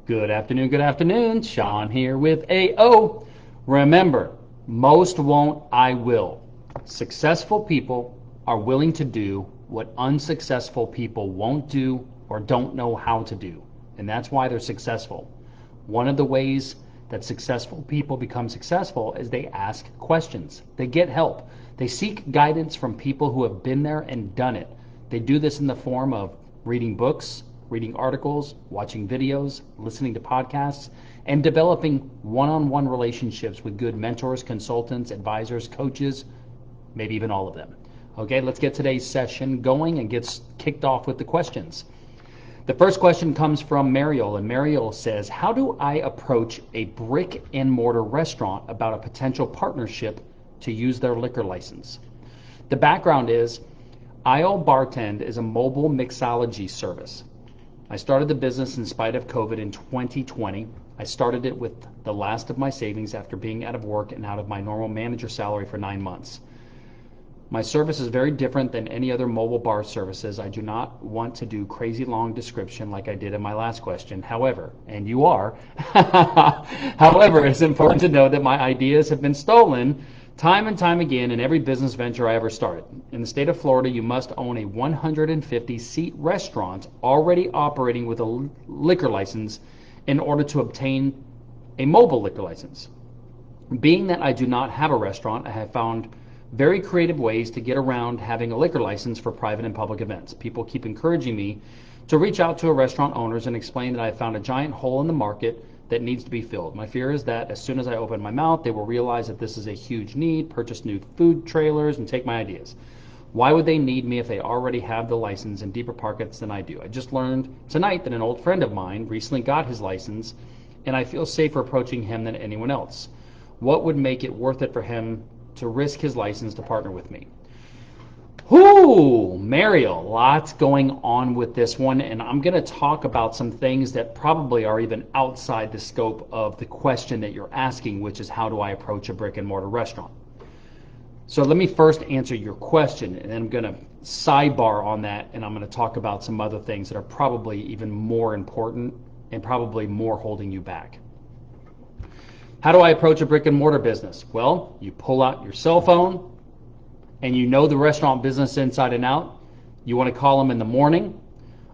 Good afternoon, good afternoon. Shawn here with AO. Remember, most won't, I will. Successful people are willing to do what unsuccessful people won't do or don't know how to do. And that's why they're successful. One of the ways that successful people become successful is they ask questions. They get help. They seek guidance from people who have been there and done it. They do this in the form of reading books, reading articles, watching videos, listening to podcasts, and developing one-on-one relationships with good mentors, consultants, advisors, coaches, maybe even all of them. Okay, let's get today's session going and get kicked off with the questions. The first question comes from Mariel, and Mariel says, how do I approach a brick and mortar restaurant about a potential partnership to use their liquor license? The background is, IO Bartend is a mobile mixology service. I started the business in spite of COVID in 2020. I started it with the last of my savings after being out of work and out of my normal manager salary for 9 months. My service is very different than any other mobile bar services. I do not want to do crazy long description like I did in my last question. However, and you are, however, it's important to know that my ideas have been stolen time and time again in every business venture I ever started. In the state of Florida, you must own a 150-seat restaurant already operating with a liquor license in order to obtain a mobile liquor license. Being that I do not have a restaurant, I have found very creative ways to get around having a liquor license for private and public events. People keep encouraging me to reach out to restaurant owners and explain that I have found a giant hole in the market that needs to be filled. My fear is that as soon as I open my mouth, they will realize that this is a huge need, purchase new food trailers, and take my ideas. Why would they need me if they already have the license in deeper pockets than I do? I just learned tonight that an old friend of mine recently got his license, and I feel safer approaching him than anyone else. What would make it worth it for him to risk his license to partner with me? Whoo, Mariel, lots going on with this one, and I'm going to talk about some things that probably are even outside the scope of the question that you're asking, which is how do I approach a brick and mortar restaurant? So let me first answer your question, and then I'm going to sidebar on that, and I'm going to talk about some other things that are probably even more important and probably more holding you back. How do I approach a brick and mortar business? Well, you pull out your cell phone, and you know the restaurant business inside and out. You want to call them in the morning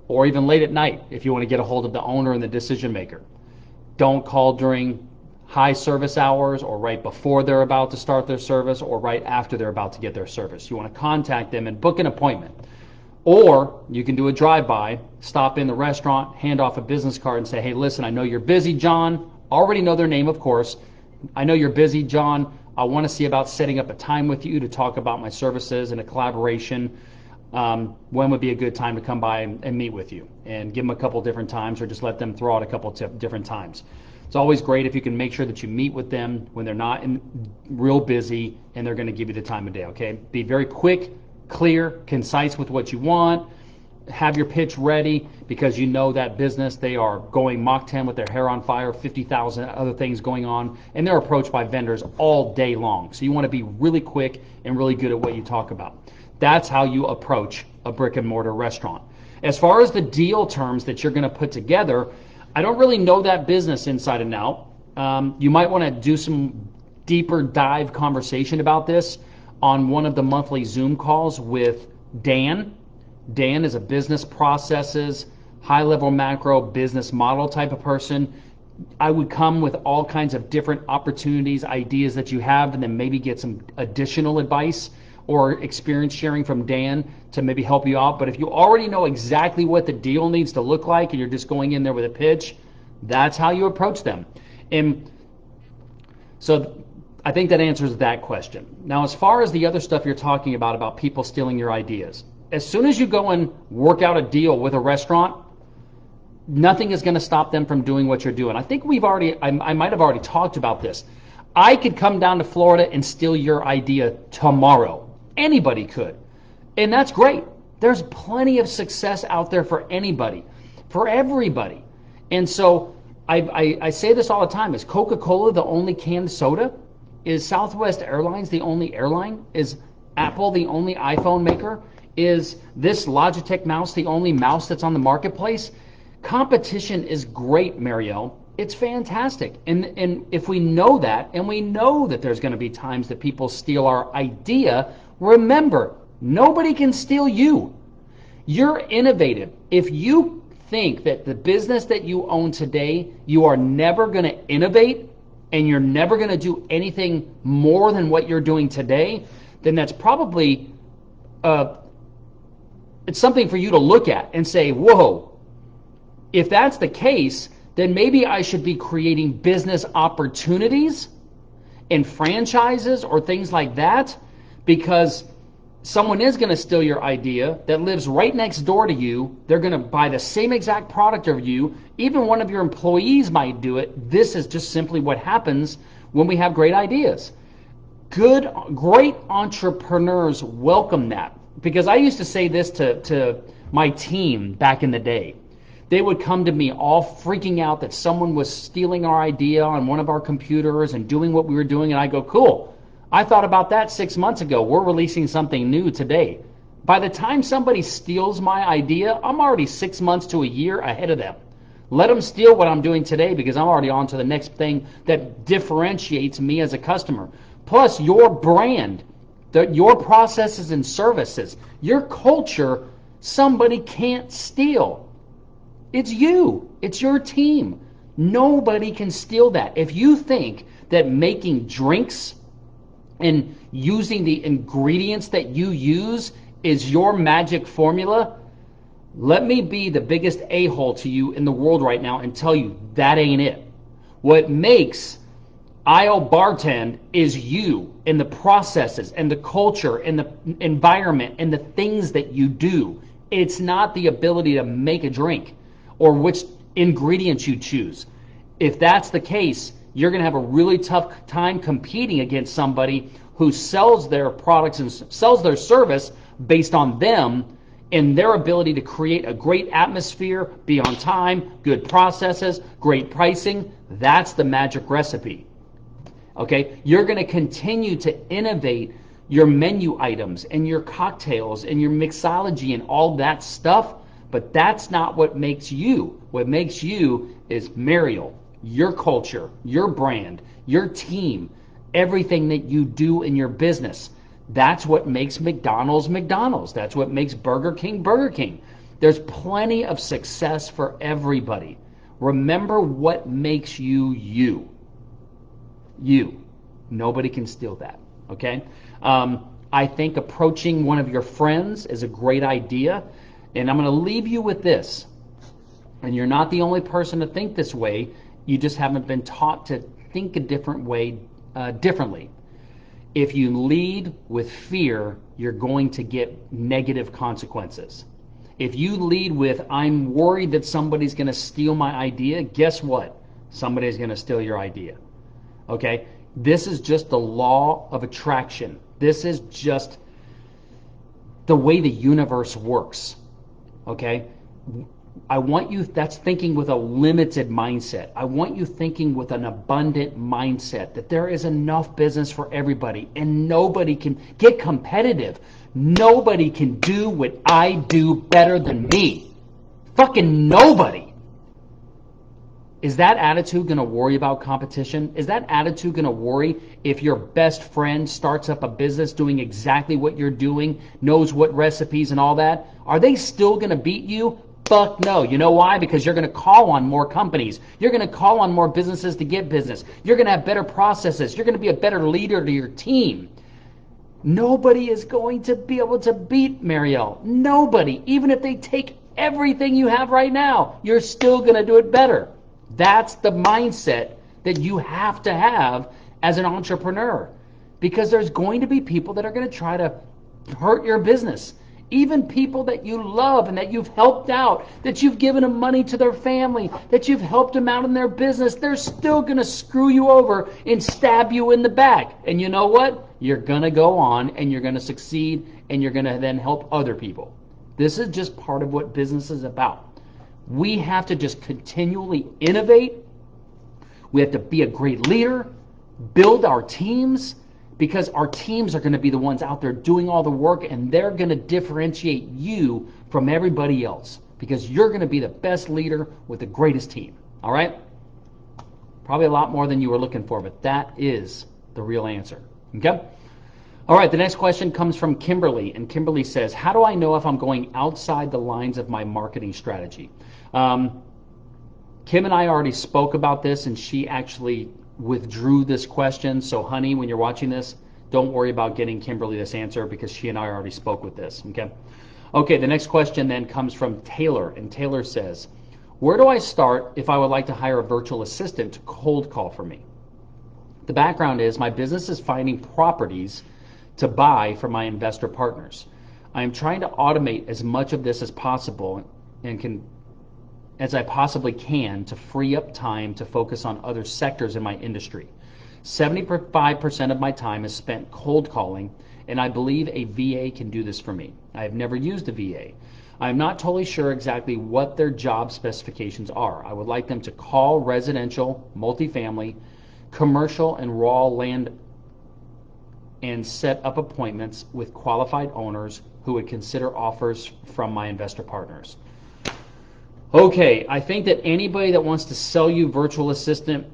or even late at night if you want to get a hold of the owner and the decision maker. Don't call during high service hours or right before they're about to start their service or right after they're about to get their service. You want to contact them and book an appointment. Or you can do a drive-by, stop in the restaurant, hand off a business card and say, hey, listen, I know you're busy, John. Already know their name, of course. I know you're busy, John. I want to see about setting up a time with you to talk about my services and a collaboration. When would be a good time to come by and meet with you? And give them a couple different times or just let them throw out a couple different times. It's always great if you can make sure that you meet with them when they're not real busy and they're going to give you the time of day, okay? Be very quick, clear, concise with what you want. Have your pitch ready because you know that business, they are going Mach 10 with their hair on fire, 50,000 other things going on, and they're approached by vendors all day long. So you want to be really quick and really good at what you talk about. That's how you approach a brick and mortar restaurant. As far as the deal terms that you're going to put together, I don't really know that business inside and out. You might want to do some deeper dive conversation about this on one of the monthly Zoom calls with Dan. Dan is a business processes, high-level macro business model type of person. I would come with all kinds of different opportunities, ideas that you have, and then maybe get some additional advice or experience sharing from Dan to maybe help you out. But if you already know exactly what the deal needs to look like and you're just going in there with a pitch, that's how you approach them. And so I think that answers that question. Now, as far as the other stuff you're talking about people stealing your ideas, as soon as you go and work out a deal with a restaurant, nothing is going to stop them from doing what you're doing. I think I might have already talked about this. I could come down to Florida and steal your idea tomorrow. Anybody could. And that's great. There's plenty of success out there for anybody, for everybody. And so I say this all the time. Is Coca-Cola the only canned soda? Is Southwest Airlines the only airline? Is Apple the only iPhone maker? Is this Logitech mouse the only mouse that's on the marketplace? Competition is great, Marielle. It's fantastic. And if we know that, and we know that there's going to be times that people steal our idea, remember, nobody can steal you. You're innovative. If you think that the business that you own today, you are never going to innovate and you're never going to do anything more than what you're doing today, then that's probably it's something for you to look at and say, whoa, if that's the case, then maybe I should be creating business opportunities and franchises or things like that, because someone is going to steal your idea that lives right next door to you. They're going to buy the same exact product of you. Even one of your employees might do it. This is just simply what happens when we have great ideas. Great entrepreneurs welcome that. Because I used to say this to my team back in the day. They would come to me all freaking out that someone was stealing our idea on one of our computers and doing what we were doing. And I go, cool. I thought about that 6 months ago. We're releasing something new today. By the time somebody steals my idea, I'm already 6 months to a year ahead of them. Let them steal what I'm doing today, because I'm already on to the next thing that differentiates me as a customer. Plus, your brand, your processes and services, your culture, somebody can't steal. It's you. It's your team. Nobody can steal that. If you think that making drinks and using the ingredients that you use is your magic formula, let me be the biggest a-hole to you in the world right now and tell you that ain't it. What makes IO Bartend is you and the processes and the culture and the environment and the things that you do. It's not the ability to make a drink or which ingredients you choose. If that's the case, you're going to have a really tough time competing against somebody who sells their products and sells their service based on them and their ability to create a great atmosphere, be on time, good processes, great pricing. That's the magic recipe. Okay? You're going to continue to innovate your menu items and your cocktails and your mixology and all that stuff, but that's not what makes you. What makes you is Mariel, your culture, your brand, your team, everything that you do in your business. That's what makes McDonald's McDonald's. That's what makes Burger King Burger King. There's plenty of success for everybody. Remember what makes you you. You. Nobody can steal that. Okay? I think approaching one of your friends is a great idea. And I'm going to leave you with this. And you're not the only person to think this way. You just haven't been taught to think a different way, differently. If you lead with fear, you're going to get negative consequences. If you lead with, I'm worried that somebody's going to steal my idea, guess what? Somebody's going to steal your idea. Okay? This is just the law of attraction. This is just the way the universe works. Okay? I want you, that's thinking with a limited mindset. I want you thinking with an abundant mindset that there is enough business for everybody and nobody can get competitive. Nobody can do what I do better than me. Fucking nobody. Is that attitude going to worry about competition? Is that attitude going to worry if your best friend starts up a business doing exactly what you're doing, knows what recipes and all that? Are they still going to beat you? Fuck no. You know why? Because you're going to call on more companies. You're going to call on more businesses to get business. You're going to have better processes. You're going to be a better leader to your team. Nobody is going to be able to beat Mariel. Nobody. Even if they take everything you have right now, you're still going to do it better. That's the mindset that you have to have as an entrepreneur. Because there's going to be people that are going to try to hurt your business. Even people that you love and that you've helped out, that you've given them money to their family, that you've helped them out in their business, they're still going to screw you over and stab you in the back. And you know what? You're going to go on and you're going to succeed and you're going to then help other people. This is just part of what business is about. We have to just continually innovate. We have to be a great leader, build our teams, because our teams are going to be the ones out there doing all the work, and they're going to differentiate you from everybody else. because you're going to be the best leader with the greatest team. All right? Probably a lot more than you were looking for, but that is the real answer. Okay? All right, the next question comes from Kimberly, and Kimberly says, how do I know if I'm going outside the lines of my marketing strategy? Kim and I already spoke about this, and she actually withdrew this question. So, honey, when you're watching this, don't worry about getting Kimberly this answer because she and I already spoke with this. Okay? Okay, the next question then comes from Taylor, and Taylor says, where do I start if I would like to hire a virtual assistant to cold call for me? The background is my business is finding properties to buy for my investor partners. I am trying to automate as much of this as possible and as I possibly can to free up time to focus on other sectors in my industry. 75% of my time is spent cold calling, and I believe a VA can do this for me. I have never used a VA. I am not totally sure exactly what their job specifications are. I would like them to call residential, multifamily, commercial, and raw land and set up appointments with qualified owners who would consider offers from my investor partners. Okay, I think that anybody that wants to sell you virtual assistant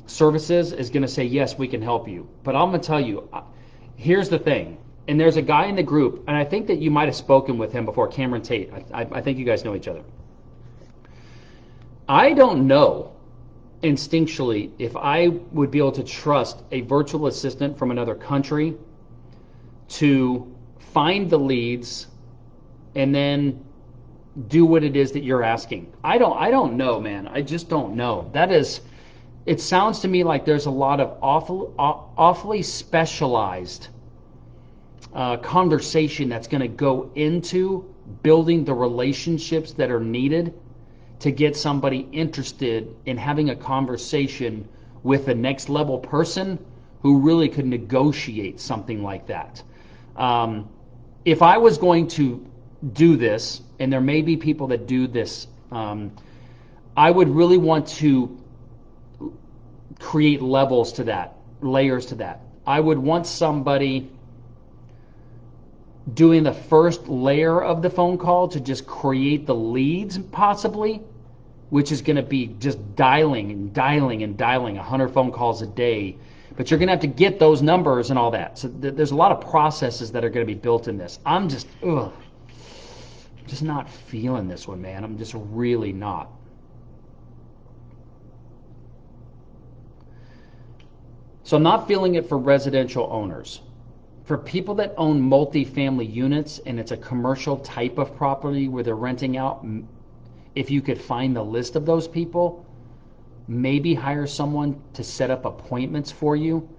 services is going to say, yes, we can help you. But I'm going to tell you, here's the thing. And there's a guy in the group, and I think that you might have spoken with him before, Cameron Tate. I think you guys know each other. I don't know instinctually if I would be able to trust a virtual assistant from another country to find the leads and then do what it is that you're asking. I don't know, man. I just don't know. It sounds to me like there's a lot of awfully specialized conversation that's going to go into building the relationships that are needed to get somebody interested in having a conversation with the next level person who really could negotiate something like that. If I was going to do this, and there may be people that do this, I would really want to create levels to that, layers to that. I would want somebody doing the first layer of the phone call to just create the leads possibly, which is going to be just dialing and dialing and dialing 100 phone calls a day. But you're going to have to get those numbers and all that. So there's a lot of processes that are going to be built in this. I'm just not feeling this one, man. I'm just really not. So I'm not feeling it for residential owners. For people that own multifamily units and it's a commercial type of property where they're renting out, if you could find the list of those people, maybe hire someone to set up appointments for you.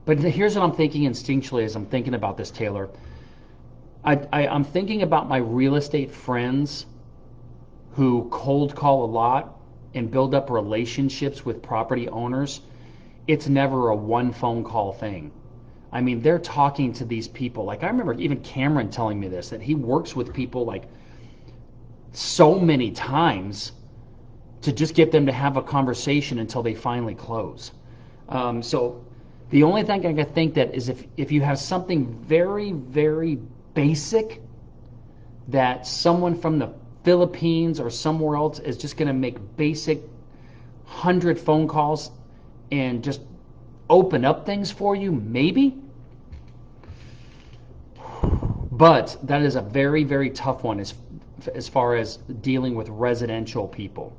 But here's what I'm thinking instinctually as I'm thinking about this, Taylor. I'm thinking about my real estate friends who cold call a lot and build up relationships with property owners. It's never a one phone call thing. I mean, they're talking to these people. Like I remember even Cameron telling me this, that he works with people like so many times to just get them to have a conversation until they finally close. So the only thing I can think that is if you have something very, very basic that someone from the Philippines or somewhere else is just going to make basic 100 phone calls and just open up things for you, maybe. But that is a very, very tough one as far as dealing with residential people.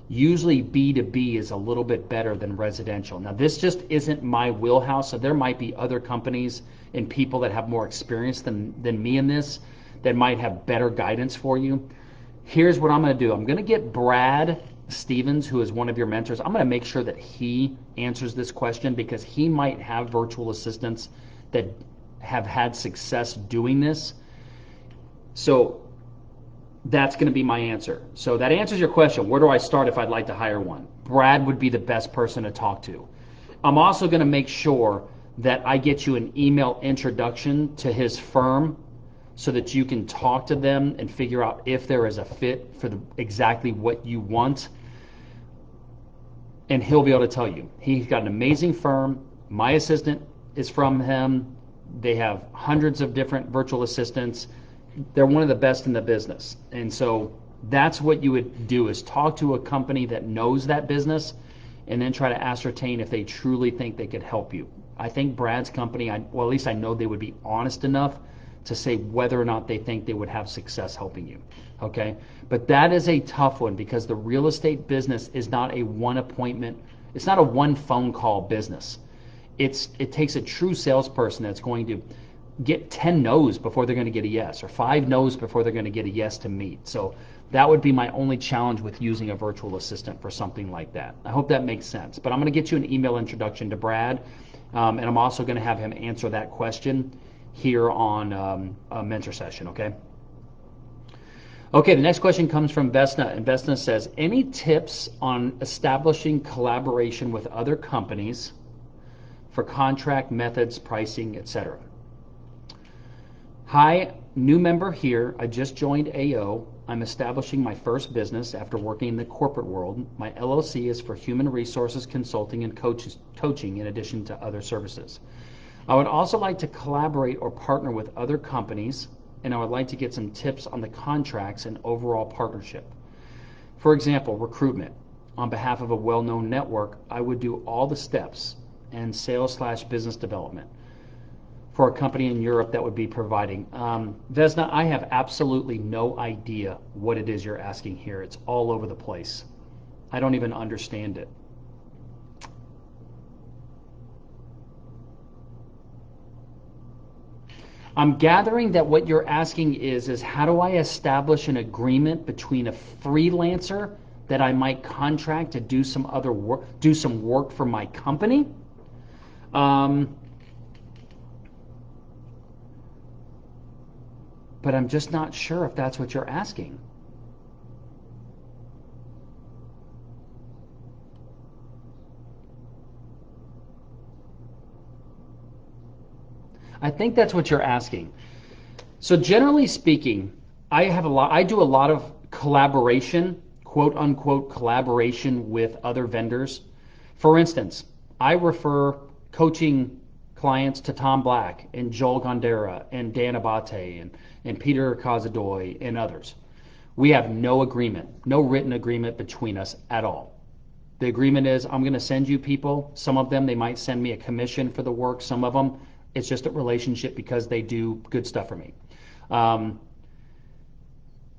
Usually B2B is a little bit better than residential. Now this just isn't my wheelhouse, so there might be other companies and people that have more experience than me in this that might have better guidance for you. Here's what I'm going to do. I'm going to get Brad Stevens, who is one of your mentors. I'm going to make sure that he answers this question because he might have virtual assistants that have had success doing this. So that's going to be my answer. So that answers your question. Where do I start if I'd like to hire one? Brad would be the best person to talk to. I'm also going to make sure that I get you an email introduction to his firm so that you can talk to them and figure out if there is a fit for exactly what you want. And he'll be able to tell you. He's got an amazing firm. My assistant is from him. They have hundreds of different virtual assistants. They're one of the best in the business. And so that's what you would do, is talk to a company that knows that business and then try to ascertain if they truly think they could help you. I think Brad's company, well, at least I know they would be honest enough to say whether or not they think they would have success helping you. Okay? But that is a tough one, because the real estate business is not a one appointment, it's not a one phone call business. It takes a true salesperson that's going to get 10 no's before they're going to get a yes, or 5 no's before they're going to get a yes to meet. So that would be my only challenge with using a virtual assistant for something like that. I hope that makes sense. But I'm going to get you an email introduction to Brad, and I'm also going to have him answer that question here on a mentor session, okay? Okay, the next question comes from Vesna, and Vesna says, any tips on establishing collaboration with other companies for contract methods, pricing, etc.? Hi, new member here. I just joined AO. I'm establishing my first business after working in the corporate world. My LLC is for human resources consulting and coaching in addition to other services. I would also like to collaborate or partner with other companies, and I would like to get some tips on the contracts and overall partnership. For example, recruitment. On behalf of a well-known network, I would do all the steps and sales/business development for a company in Europe that would be providing. Vesna, I have absolutely no idea what it is you're asking here. It's all over the place. I don't even understand it. I'm gathering that what you're asking is how do I establish an agreement between a freelancer that I might contract to do some other work, do some work for my company? But I'm just not sure if that's what you're asking. I think that's what you're asking. So generally speaking, I do a lot of collaboration, quote unquote collaboration with other vendors. For instance, I refer coaching clients to Tom Black and Joel Gondera and Dan Abate and Peter Cazadoy and others. We have no agreement, no written agreement between us at all. The agreement is I'm going to send you people. Some of them, they might send me a commission for the work. Some of them, it's just a relationship because they do good stuff for me.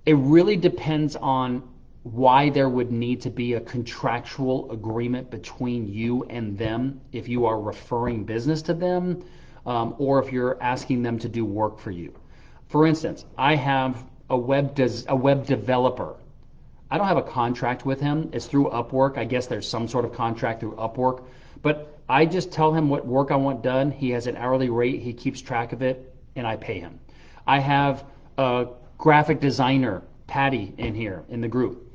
It really depends on why there would need to be a contractual agreement between you and them if you are referring business to them, or if you're asking them to do work for you. For instance, I have a web developer. I don't have a contract with him. It's through Upwork. I guess there's some sort of contract through Upwork. But I just tell him what work I want done. He has an hourly rate. He keeps track of it, and I pay him. I have a graphic designer, Patty, in here in the group.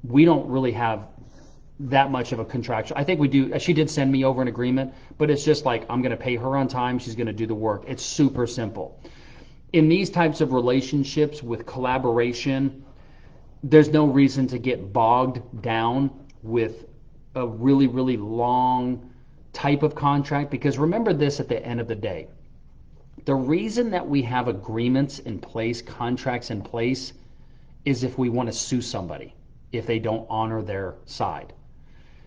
We don't really have that much of a contractual. I think we do. She did send me over an agreement, but it's just like I'm going to pay her on time. She's going to do the work. It's super simple. In these types of relationships with collaboration, there's no reason to get bogged down with a really, really long type of contract, because remember this at the end of the day. The reason that we have agreements in place, contracts in place, is if we want to sue somebody if they don't honor their side.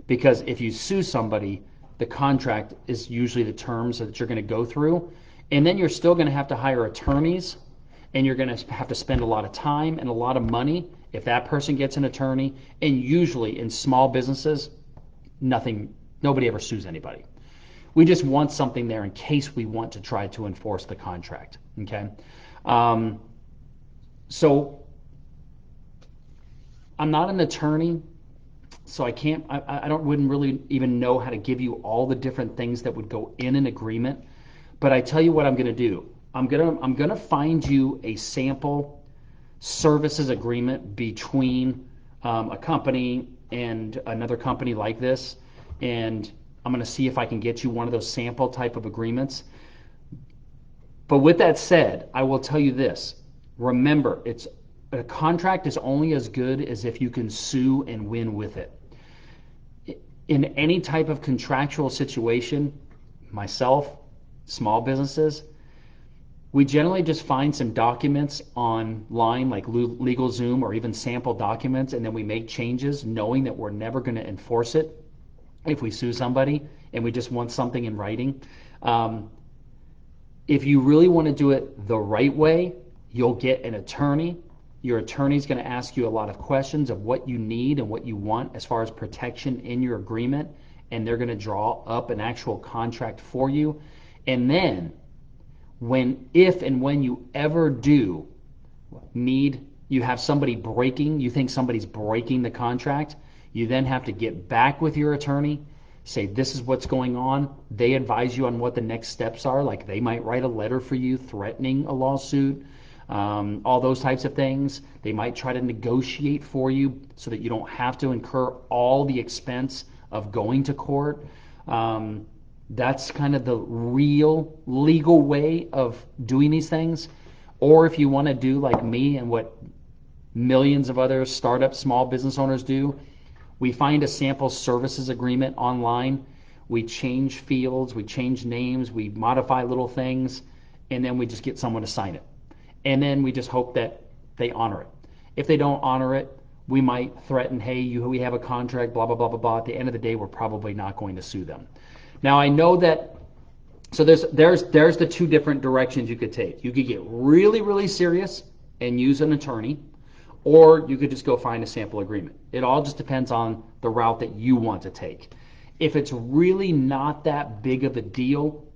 Because if you sue somebody, the contract is usually the terms that you're going to go through, and then you're still going to have to hire attorneys, and you're going to have to spend a lot of time and a lot of money if that person gets an attorney. And usually in small businesses, nobody ever sues anybody. We just want something there in case we want to try to enforce the contract. Okay, so I'm not an attorney, so I can't. Wouldn't really even know how to give you all the different things that would go in an agreement. But I tell you what I'm going to do. I'm gonna find you a sample services agreement between a company and another company like this, and I'm going to see if I can get you one of those sample type of agreements. But with that said, I will tell you this. Remember, a contract is only as good as if you can sue and win with it. In any type of contractual situation, myself, small businesses, We generally just find some documents online, like LegalZoom or even sample documents, and then we make changes knowing that we're never going to enforce it if we sue somebody, and we just want something in writing. Um, if you really want to do it the right way, you'll get an attorney. Your attorney's going to ask you a lot of questions of what you need and what you want as far as protection in your agreement, and they're going to draw up an actual contract for you. And then if and when you ever do you have somebody you think somebody's breaking the contract, you then have to get back with your attorney, say this is what's going on. They advise you on what the next steps are, like they might write a letter for you threatening a lawsuit, all those types of things. They might try to negotiate for you so that you don't have to incur all the expense of going to court. That's kind of the real legal way of doing these things. Or if you want to do like me and what millions of other startup small business owners do, we find a sample services agreement online. We change fields, we change names, we modify little things, and then we just get someone to sign it. And then we just hope that they honor it. If they don't honor it, we might threaten, hey, we have a contract, blah, blah, blah, blah, blah. At the end of the day, we're probably not going to sue them. Now, I know that, so there's the two different directions you could take. You could get really, really serious and use an attorney, or you could just go find a sample agreement. It all just depends on the route that you want to take. If it's really not that big of a deal,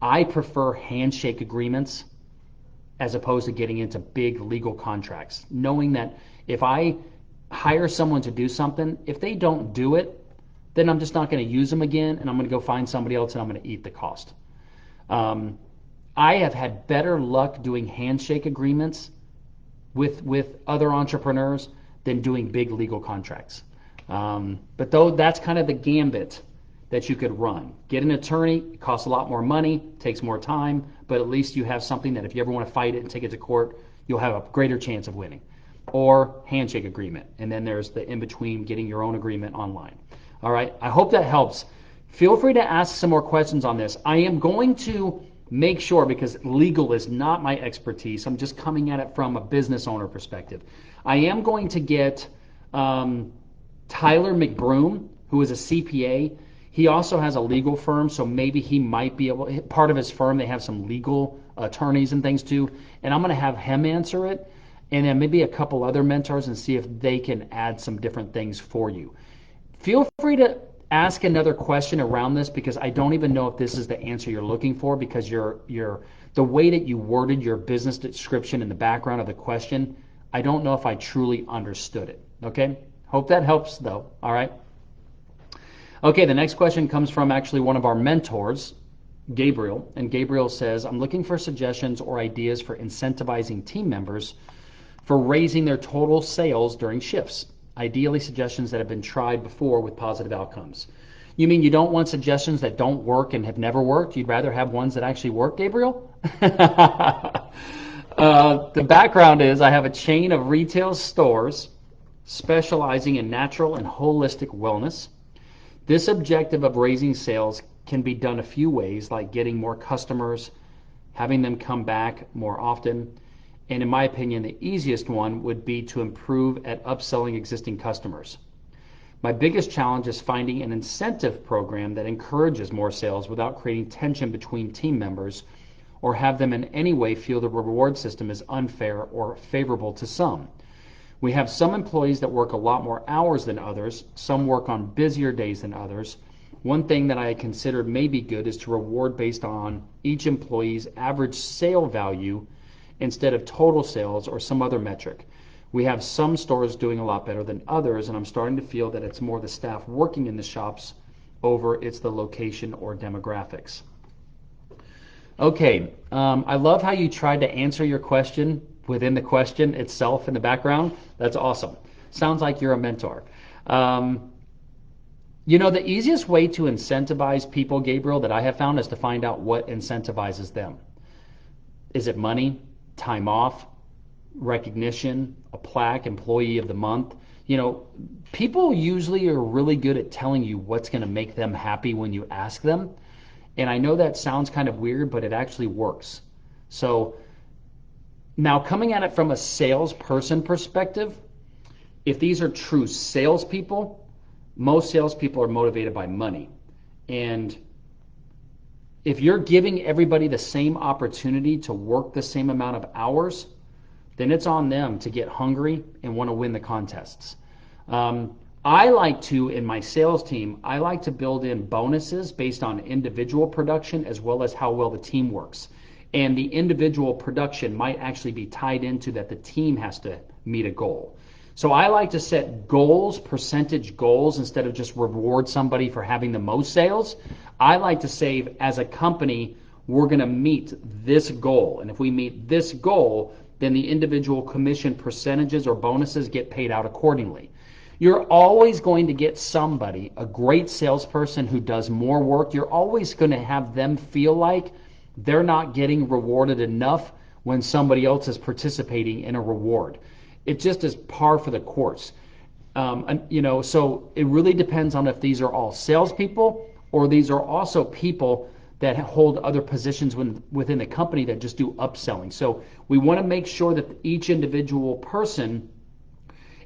I prefer handshake agreements as opposed to getting into big legal contracts, knowing that if I hire someone to do something, if they don't do it, then I'm just not going to use them again, and I'm going to go find somebody else, and I'm going to eat the cost. I have had better luck doing handshake agreements with other entrepreneurs than doing big legal contracts. But though that's kind of the gambit that you could run. Get an attorney, it costs a lot more money, takes more time, but at least you have something that if you ever want to fight it and take it to court, you'll have a greater chance of winning. Or handshake agreement, and then there's the in-between, getting your own agreement online. All right, I hope that helps. Feel free to ask some more questions on this. I am going to make sure, because legal is not my expertise, I'm just coming at it from a business owner perspective. I am going to get Tyler McBroom, who is a CPA. He also has a legal firm, so maybe he might be able, part of his firm, they have some legal attorneys and things too, and I'm going to have him answer it, and then maybe a couple other mentors and see if they can add some different things for you. Feel free to ask another question around this, because I don't even know if this is the answer you're looking for, because the way that you worded your business description in the background of the question, I don't know if I truly understood it. Okay? Hope that helps though. All right? Okay, the next question comes from actually one of our mentors, Gabriel, and Gabriel says, I'm looking for suggestions or ideas for incentivizing team members for raising their total sales during shifts. Ideally, suggestions that have been tried before with positive outcomes. You mean you don't want suggestions that don't work and have never worked? You'd rather have ones that actually work, Gabriel? The background is I have a chain of retail stores specializing in natural and holistic wellness. This objective of raising sales can be done a few ways, like getting more customers, having them come back more often, and in my opinion, the easiest one would be to improve at upselling existing customers. My biggest challenge is finding an incentive program that encourages more sales without creating tension between team members or have them in any way feel the reward system is unfair or favorable to some. We have some employees that work a lot more hours than others. Some work on busier days than others. One thing that I considered may be good is to reward based on each employee's average sale value instead of total sales or some other metric. We have some stores doing a lot better than others, and I'm starting to feel that it's more the staff working in the shops over it's the location or demographics. Okay, I love how you tried to answer your question within the question itself in the background. That's awesome. Sounds like you're a mentor. The easiest way to incentivize people, Gabriel, that I have found is to find out what incentivizes them. Is it money, time off, recognition, a plaque, employee of the month? People usually are really good at telling you what's going to make them happy when you ask them. And I know that sounds kind of weird, but it actually works. So now coming at it from a salesperson perspective, if these are true salespeople, most salespeople are motivated by money. And if you're giving everybody the same opportunity to work the same amount of hours, then it's on them to get hungry and want to win the contests. I like to, in my sales team, I like to build in bonuses based on individual production as well as how well the team works. And the individual production might actually be tied into that the team has to meet a goal. So I like to set goals, percentage goals, instead of just reward somebody for having the most sales. I like to say, as a company, we're going to meet this goal. And if we meet this goal, then the individual commission percentages or bonuses get paid out accordingly. You're always going to get somebody, a great salesperson who does more work. You're always going to have them feel like they're not getting rewarded enough when somebody else is participating in a reward. It just is par for the course. So it really depends on if these are all salespeople or these are also people that hold other positions within the company that just do upselling. So we want to make sure that each individual person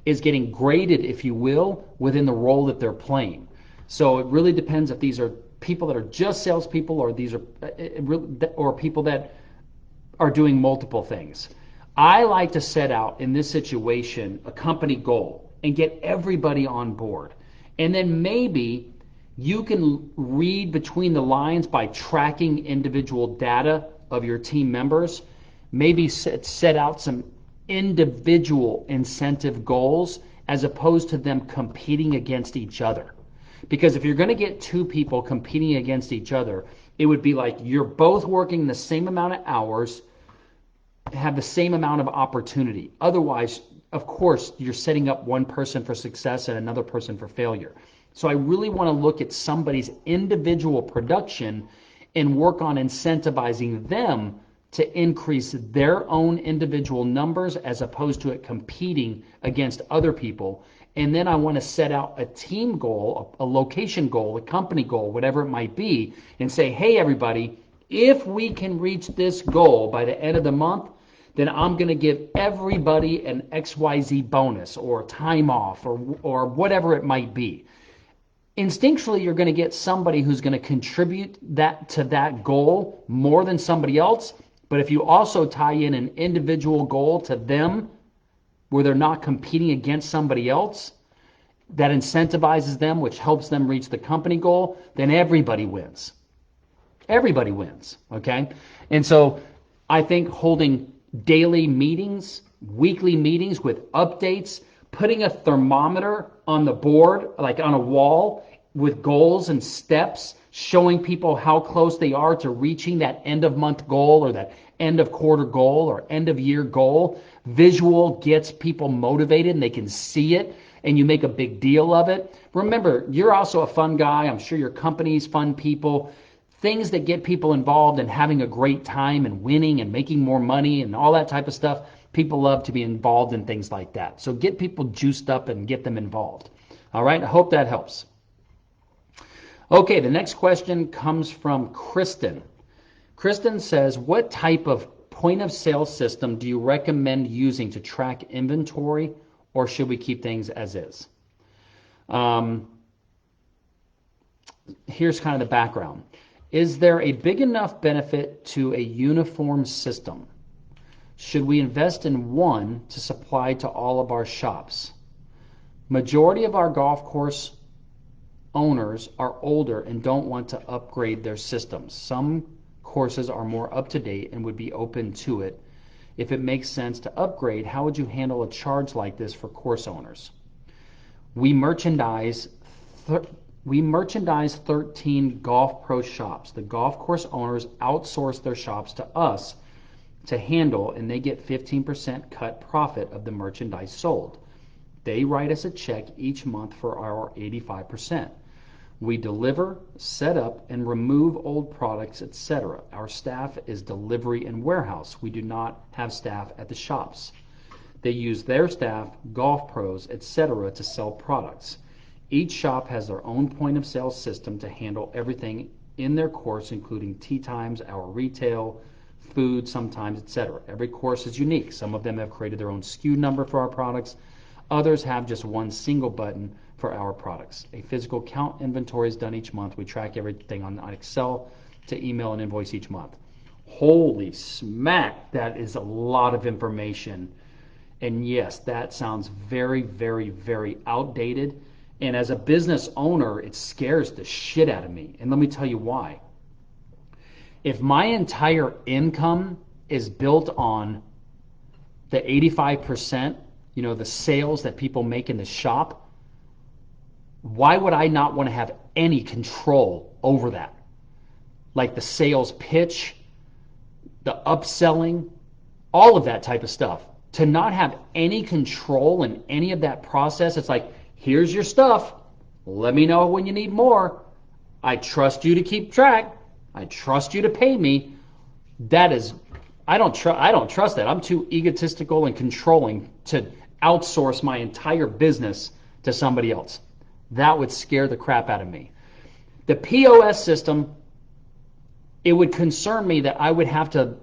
is getting graded, if you will, within the role that they're playing. So it really depends if these are people that are just salespeople or these are or people that are doing multiple things. I like to set out in this situation a company goal and get everybody on board. And then maybe you can read between the lines by tracking individual data of your team members. Maybe set out some individual incentive goals as opposed to them competing against each other. Because if you're going to get two people competing against each other, it would be like you're both working the same amount of hours, have the same amount of opportunity. Otherwise, of course, you're setting up one person for success and another person for failure. So I really want to look at somebody's individual production and work on incentivizing them to increase their own individual numbers as opposed to it competing against other people. And then I want to set out a team goal, a location goal, a company goal, whatever it might be, and say, hey, everybody, if we can reach this goal by the end of the month, then I'm going to give everybody an XYZ bonus or time off or whatever it might be. Instinctually, you're going to get somebody who's going to contribute that to that goal more than somebody else. But if you also tie in an individual goal to them where they're not competing against somebody else, that incentivizes them, which helps them reach the company goal, then everybody wins. Everybody wins, okay? And so I think holding daily meetings, weekly meetings with updates, putting a thermometer on the board, like on a wall with goals and steps, showing people how close they are to reaching that end of month goal or that end of quarter goal or end of year goal. Visual gets people motivated and they can see it, and you make a big deal of it. Remember, you're also a fun guy. I'm sure your company's fun people. Things that get people involved and having a great time and winning and making more money and all that type of stuff. People love to be involved in things like that. So get people juiced up and get them involved. All right, I hope that helps. Okay, the next question comes from Kristen. Kristen says, what type of point of sale system do you recommend using to track inventory, or should we keep things as is? Here's kind of the background. Is there a big enough benefit to a uniform system? Should we invest in one to supply to all of our shops? Majority of our golf course owners are older and don't want to upgrade their systems. Some courses are more up to date and would be open to it. If it makes sense to upgrade, how would you handle a charge like this for course owners? We merchandise 13 golf pro shops. The golf course owners outsource their shops to us to handle, and they get 15% cut profit of the merchandise sold. They write us a check each month for our 85%. We deliver, set up, and remove old products, etc. Our staff is delivery and warehouse. We do not have staff at the shops. They use their staff, golf pros, etc. to sell products. Each shop has their own point of sale system to handle everything in their course, including tee times, our retail, food sometimes, etc. Every course is unique. Some of them have created their own SKU number for our products. Others have just one single button for our products. A physical count inventory is done each month. We track everything on Excel to email and invoice each month. Holy smack, that is a lot of information. And yes, that sounds very, very, very outdated. And as a business owner, it scares the shit out of me. And let me tell you why. If my entire income is built on the 85%, the sales that people make in the shop, why would I not want to have any control over that? Like the sales pitch, the upselling, all of that type of stuff. To not have any control in any of that process, it's like, here's your stuff. Let me know when you need more. I trust you to keep track. I trust you to pay me. That is, I don't trust that. I'm too egotistical and controlling to outsource my entire business to somebody else. That would scare the crap out of me. The POS system, it would concern me that I would have to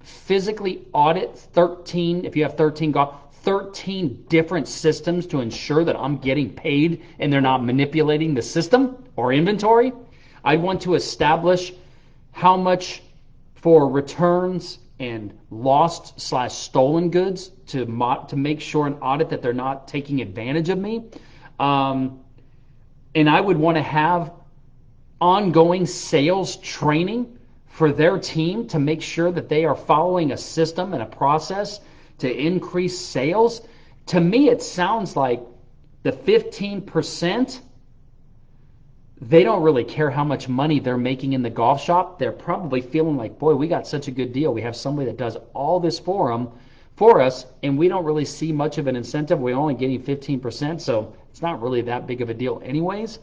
physically audit 13, if you have 13 different systems to ensure that I'm getting paid and they're not manipulating the system or inventory. I'd want to establish how much for returns and lost/stolen goods to make sure and audit that they're not taking advantage of me. And I would want to have ongoing sales training for their team to make sure that they are following a system and a process to increase sales. To me, it sounds like the 15%, they don't really care how much money they're making in the golf shop. They're probably feeling like, boy, we got such a good deal. We have somebody that does all this for us, and we don't really see much of an incentive. We're only getting 15%, so it's not really that big of a deal anyways.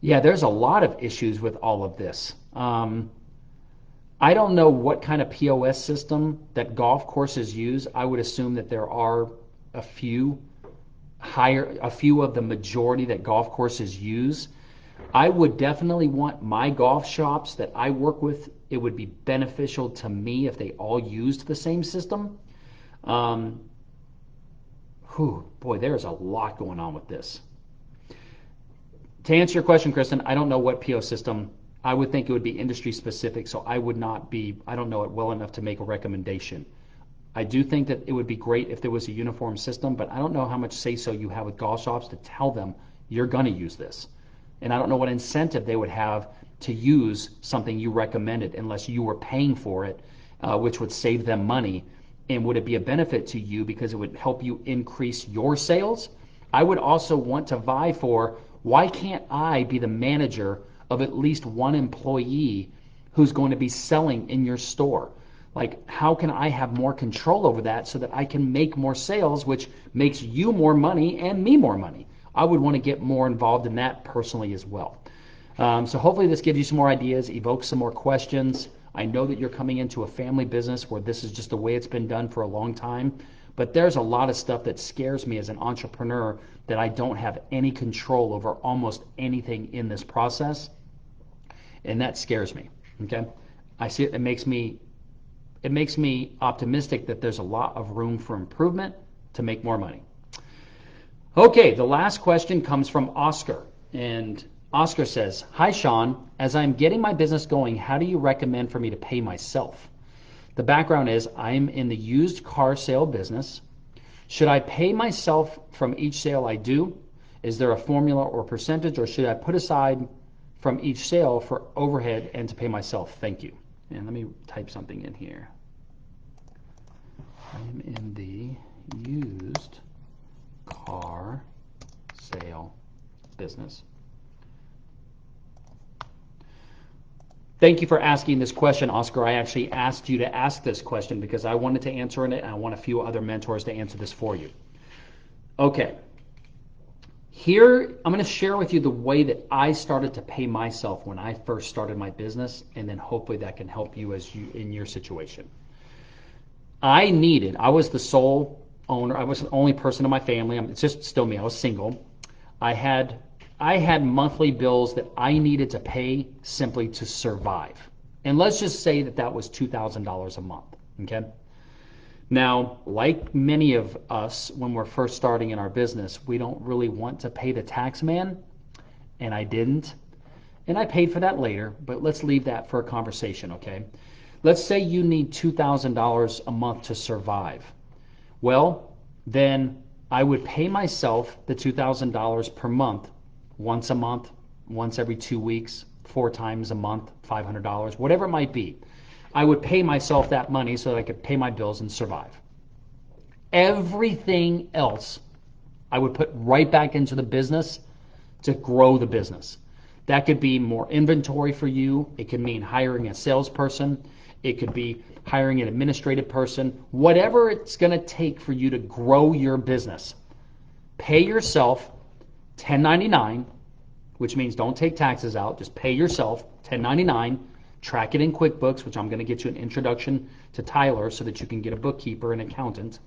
Yeah, there's a lot of issues with all of this. I don't know what kind of POS system that golf courses use. I would assume that there are a few of the majority that golf courses use. I would definitely want my golf shops that I work with, it would be beneficial to me if they all used the same system. Boy, there's a lot going on with this. To answer your question, Kristen, I don't know what PO system. I would think it would be industry specific, so I don't know it well enough to make a recommendation. I do think that it would be great if there was a uniform system, but I don't know how much say-so you have with golf shops to tell them you're going to use this. And I don't know what incentive they would have to use something you recommended unless you were paying for it, which would save them money. And would it be a benefit to you because it would help you increase your sales? I would also want to vie for, why can't I be the manager of at least one employee who's going to be selling in your store? Like, how can I have more control over that so that I can make more sales, which makes you more money and me more money? I would want to get more involved in that personally as well. So hopefully this gives you some more ideas, evokes some more questions. I know that you're coming into a family business where this is just the way it's been done for a long time, but there's a lot of stuff that scares me as an entrepreneur that I don't have any control over almost anything in this process, and that scares me. Okay, I see it. It makes me optimistic that there's a lot of room for improvement to make more money. Okay, the last question comes from Oscar, and Oscar says, "Hi Shawn, as I'm getting my business going, how do you recommend for me to pay myself? The background is I'm in the used car sale business. Should I pay myself from each sale I do? Is there a formula or percentage, or should I put aside from each sale for overhead and to pay myself? Thank you." And let me type something in here. I'm in the used car sale business. Thank you for asking this question, Oscar. I actually asked you to ask this question because I wanted to answer it, and I want a few other mentors to answer this for you. Okay. Here, I'm going to share with you the way that I started to pay myself when I first started my business, and then hopefully that can help you in your situation. I was the sole owner. I was the only person in my family. It's just still me. I was single. I had monthly bills that I needed to pay simply to survive. And let's just say that that was $2,000 a month, okay? Now, like many of us, when we're first starting in our business, we don't really want to pay the tax man, and I didn't. And I paid for that later, but let's leave that for a conversation, okay? Let's say you need $2,000 a month to survive. Well, then I would pay myself the $2,000 per month, once a month, once every 2 weeks, 4 times a month, $500, whatever it might be. I would pay myself that money so that I could pay my bills and survive. Everything else I would put right back into the business to grow the business. That could be more inventory for you. It could mean hiring a salesperson. It could be hiring an administrative person. Whatever it's going to take for you to grow your business. Pay yourself 1099, which means don't take taxes out. Just pay yourself 1099. Track it in QuickBooks, which I'm going to get you an introduction to Tyler so that you can get a bookkeeper and accountant.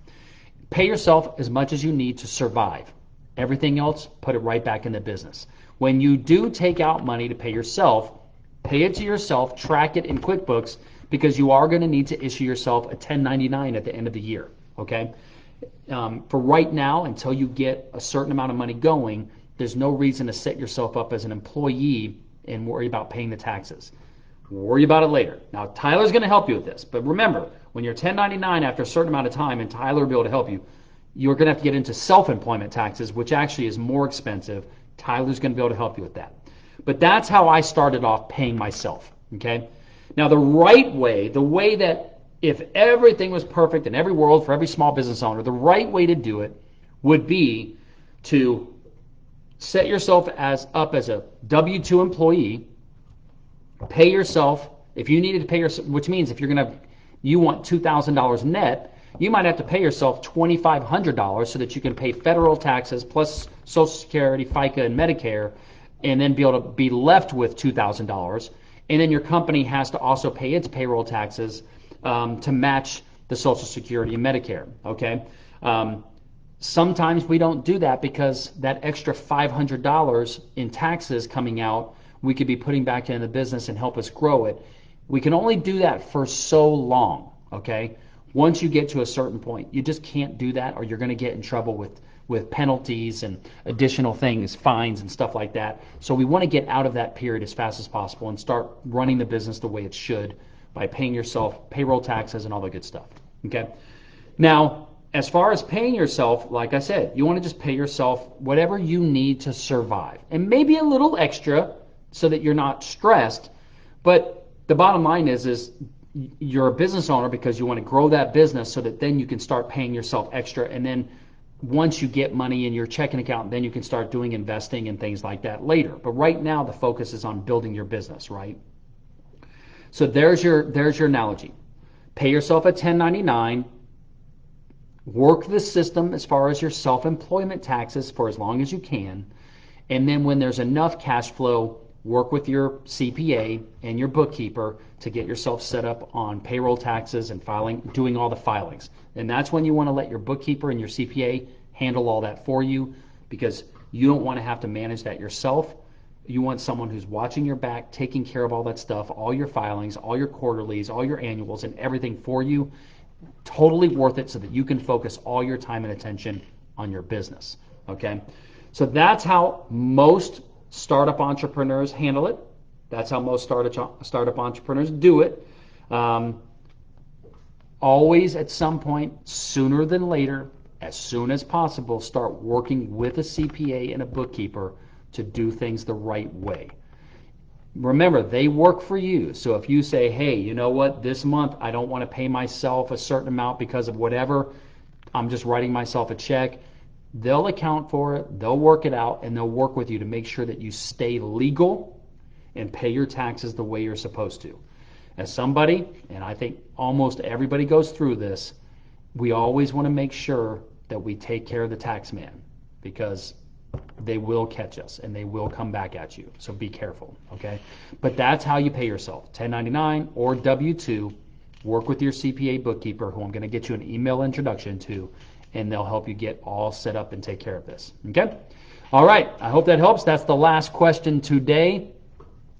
Pay yourself as much as you need to survive. Everything else, put it right back in the business. When you do take out money to pay yourself, pay it to yourself, track it in QuickBooks, because you are going to need to issue yourself a 1099 at the end of the year, okay? For right now, until you get a certain amount of money going, there's no reason to set yourself up as an employee and worry about paying the taxes. Worry about it later. Now, Tyler's going to help you with this, but remember, when you're 1099 after a certain amount of time, and Tyler will be able to help you, you're going to have to get into self-employment taxes, which actually is more expensive. Tyler's going to be able to help you with that. But that's how I started off paying myself, okay? Now, the right way, the way that if everything was perfect in every world for every small business owner, the right way to do it would be to set yourself up as a W-2 employee, pay yourself, if you needed to pay yourself, which means if you want $2,000 net, you might have to pay yourself $2,500 so that you can pay federal taxes plus Social Security, FICA, and Medicare, and then be able to be left with $2,000. And then your company has to also pay its payroll taxes to match the Social Security and Medicare, okay? Sometimes we don't do that because that extra $500 in taxes coming out, we could be putting back in the business and help us grow it. We can only do that for so long, okay? Once you get to a certain point, you just can't do that, or you're going to get in trouble with penalties and additional things, fines and stuff like that. So we want to get out of that period as fast as possible and start running the business the way it should by paying yourself payroll taxes and all the good stuff, okay? Now, as far as paying yourself, like I said, you want to just pay yourself whatever you need to survive, and maybe a little extra so that you're not stressed. But the bottom line is you're a business owner because you want to grow that business so that then you can start paying yourself extra, and then once you get money in your checking account, then you can start doing investing and things like that later. But right now the focus is on building your business, right? So there's your analogy. Pay yourself a 1099, work the system as far as your self-employment taxes for as long as you can, and then when there's enough cash flow, work with your CPA and your bookkeeper to get yourself set up on payroll taxes and doing all the filings. And that's when you want to let your bookkeeper and your CPA handle all that for you, because you don't want to have to manage that yourself. You want someone who's watching your back, taking care of all that stuff, all your filings, all your quarterlies, all your annuals, and everything for you. Totally worth it so that you can focus all your time and attention on your business, okay? So that's how most startup entrepreneurs handle it. That's how most startup entrepreneurs do it. Always at some point, sooner than later, as soon as possible, start working with a CPA and a bookkeeper to do things the right way. Remember, they work for you. So if you say, hey, you know what, this month I don't want to pay myself a certain amount because of whatever, I'm just writing myself a check, they'll account for it, they'll work it out, and they'll work with you to make sure that you stay legal and pay your taxes the way you're supposed to. As somebody, and I think almost everybody goes through this, we always want to make sure that we take care of the tax man, because they will catch us and they will come back at you. So be careful, okay? But that's how you pay yourself, 1099 or W-2. Work with your CPA bookkeeper, who I'm going to get you an email introduction to, and they'll help you get all set up and take care of this, okay? All right, I hope that helps. That's the last question today.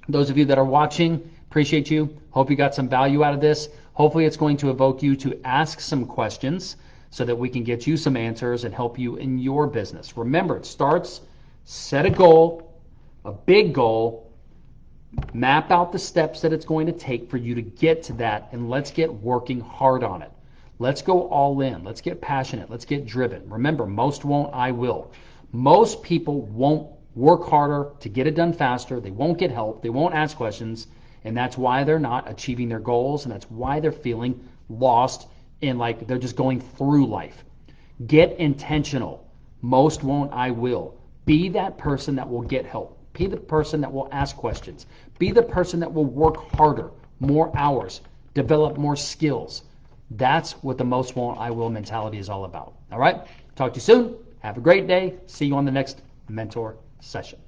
Those of you that are watching, Appreciate you. Hope you got some value out of this. Hopefully it's going to evoke you to ask some questions so that we can get you some answers and help you in your business. Remember, it starts, set a goal, a big goal, map out the steps that it's going to take for you to get to that, and let's get working hard on it. Let's go all in. Let's get passionate. Let's get driven. Remember, most won't, I will. Most people won't work harder to get it done faster. They won't get help. They won't ask questions. And that's why they're not achieving their goals. And that's why they're feeling lost and like they're just going through life. Get intentional. Most won't, I will. Be that person that will get help. Be the person that will ask questions. Be the person that will work harder, more hours, develop more skills. That's what the most won't, I will mentality is all about. All right? Talk to you soon. Have a great day. See you on the next mentor session.